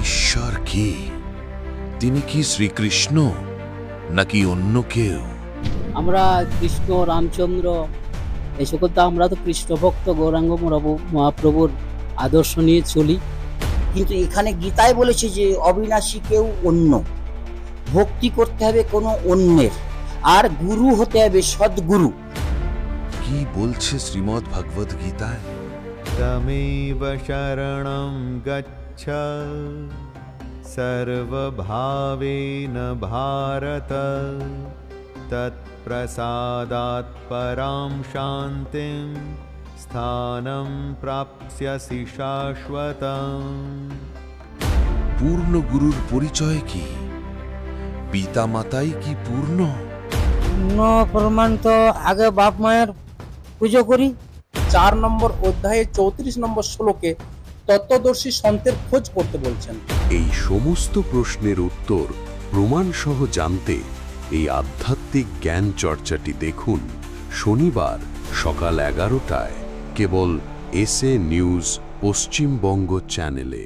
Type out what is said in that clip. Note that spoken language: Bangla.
ঈশ্বর কি? তিনি কি শ্রীকৃষ্ণ নাকি অন্য কেউ? আমরা কৃষ্ণ রামচন্দ্র এই সকল তো আমরা তো কৃষ্ণ ভক্ত গৌরাঙ্গ মহাপ্রভুর আদর্শ নিয়ে চলি। কিন্তু এখানে গীতায় বলেছে যে অবিনাশী কেউ অন্য, ভক্তি করতে হবে কোনো অন্যের, আর গুরু হতে হবে সদ্গুরু। কি বলছে শ্রীমদ্ ভগবদ গীতায়? তমেব শরণং গচ্ছ সর্বভাবেন ভারত তৎপ্রসাদাৎ পরাম শান্তিম স্থানম প্রাপ্স্যসি শাশ্বতম। পূর্ণ গুরুর পরিচয় কি? পিতা মাতাই কি পূর্ণ? প্রমাণ তো আগে বাপ মায়ের পুজো করি। 4 নম্বর অধ্যায়ে 34 নম্বর শ্লোকে তত্ত্বদর্শী সন্তের খোঁজ করতে বলছেন। এই সমস্ত প্রশ্নের উত্তর প্রমাণ সহ জানতে এই আধ্যাত্মিক জ্ঞান চর্চাটি দেখুন শনিবার সকাল 11টায় কেবল এসএ নিউজ পশ্চিমবঙ্গ চ্যানেলে।